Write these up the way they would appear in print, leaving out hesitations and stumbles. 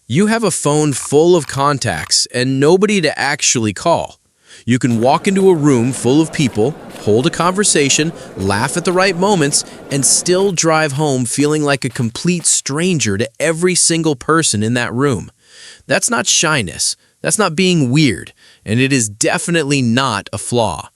You have a phone full of contacts and nobody to actually call. You can walk into a room full of people, hold a conversation, laugh at the right moments, and still drive home feeling like a complete stranger to every single person in that room. That's not shyness. That's not being weird. And it is definitely not a flaw.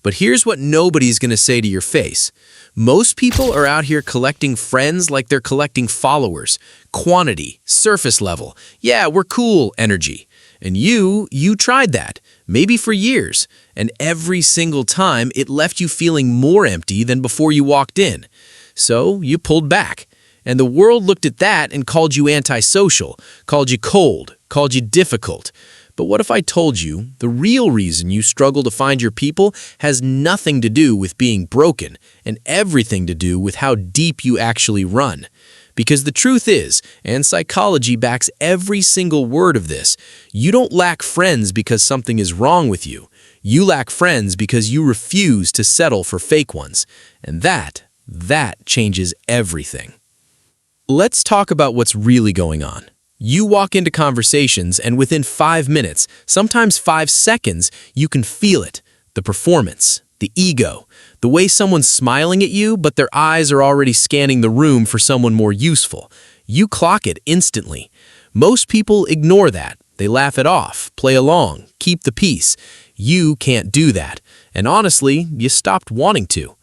But here's what nobody's going to say to your face. Most people are out here collecting friends like they're collecting followers. Quantity, surface level, yeah, we're cool energy. And you tried that, maybe for years, and every single time it left you feeling more empty than before you walked in. So you pulled back. And the world looked at that and called you antisocial, called you cold, called you difficult. But what if I told you the real reason you struggle to find your people has nothing to do with being broken and everything to do with how deep you actually run? Because the truth is, and psychology backs every single word of this, you don't lack friends because something is wrong with you. You lack friends because you refuse to settle for fake ones. And that changes everything. Let's talk about what's really going on. You walk into conversations and within 5 minutes, sometimes 5 seconds, you can feel it. The performance, the ego, the way someone's smiling at you, but their eyes are already scanning the room for someone more useful. You clock it instantly. Most people ignore that. They laugh it off, play along, keep the peace. You can't do that. And honestly, you stopped wanting to.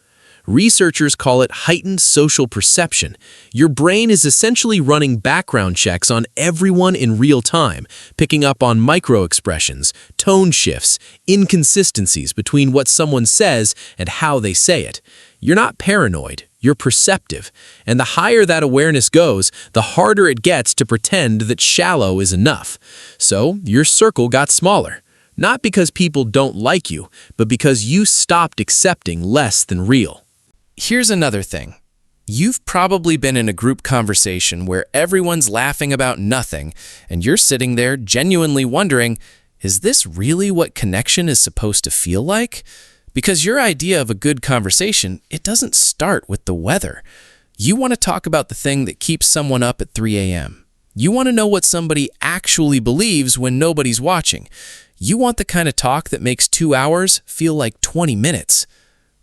Researchers call it heightened social perception. Your brain is essentially running background checks on everyone in real time, picking up on micro-expressions, tone shifts, inconsistencies between what someone says and how they say it. You're not paranoid, you're perceptive. And the higher that awareness goes, the harder it gets to pretend that shallow is enough. So your circle got smaller. Not because people don't like you, but because you stopped accepting less than real. Here's another thing. You've probably been in a group conversation where everyone's laughing about nothing, and you're sitting there genuinely wondering, is this really what connection is supposed to feel like? Because your idea of a good conversation, it doesn't start with the weather. You want to talk about the thing that keeps someone up at 3 a.m. You want to know what somebody actually believes when nobody's watching. You want the kind of talk that makes 2 hours feel like 20 minutes.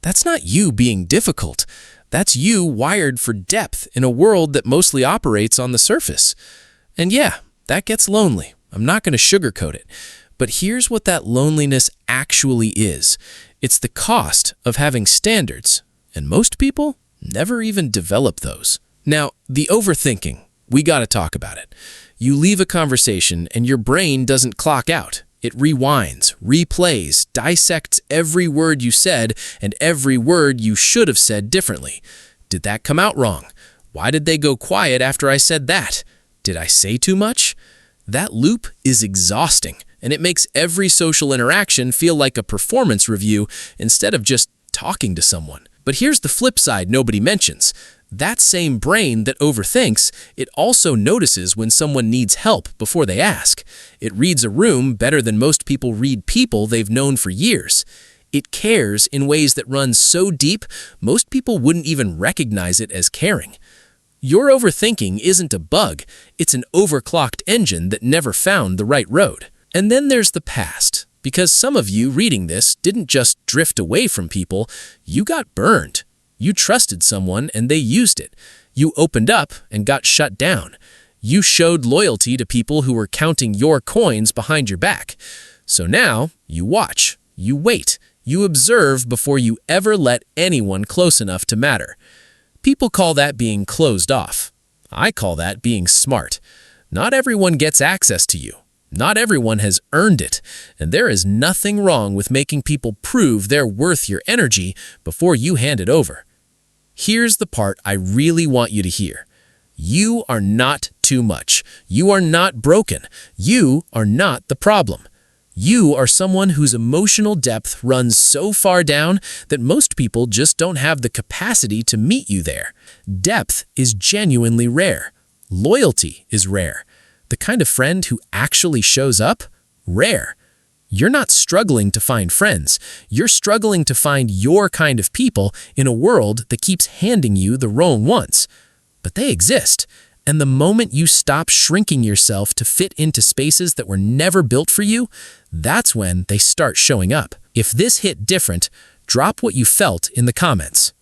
That's not you being difficult. That's you wired for depth in a world that mostly operates on the surface. And yeah, that gets lonely. I'm not going to sugarcoat it. But here's what that loneliness actually is. It's the cost of having standards. And most people never even develop those. Now, the overthinking, we got to talk about it. You leave a conversation and your brain doesn't clock out. It rewinds, replays, dissects every word you said and every word you should have said differently. Did that come out wrong? Why did they go quiet after I said that? Did I say too much? That loop is exhausting, and it makes every social interaction feel like a performance review instead of just talking to someone. But here's the flip side nobody mentions. That same brain that overthinks, it also notices when someone needs help before they ask. It reads a room better than most people read people they've known for years. It cares in ways that run so deep, most people wouldn't even recognize it as caring. Your overthinking isn't a bug, it's an overclocked engine that never found the right road. And then there's the past, because some of you reading this didn't just drift away from people, you got burned. You trusted someone and they used it. You opened up and got shut down. You showed loyalty to people who were counting your coins behind your back. So now you watch, you wait, you observe before you ever let anyone close enough to matter. People call that being closed off. I call that being smart. Not everyone gets access to you. Not everyone has earned it, and there is nothing wrong with making people prove they're worth your energy before you hand it over. Here's the part I really want you to hear. You are not too much. You are not broken. You are not the problem. You are someone whose emotional depth runs so far down that most people just don't have the capacity to meet you there. Depth is genuinely rare. Loyalty is rare. The kind of friend who actually shows up? Rare. You're not struggling to find friends. You're struggling to find your kind of people in a world that keeps handing you the wrong ones. But they exist, And the moment you stop shrinking yourself to fit into spaces that were never built for you, that's when they start showing up. If this hit different, drop what you felt in the comments.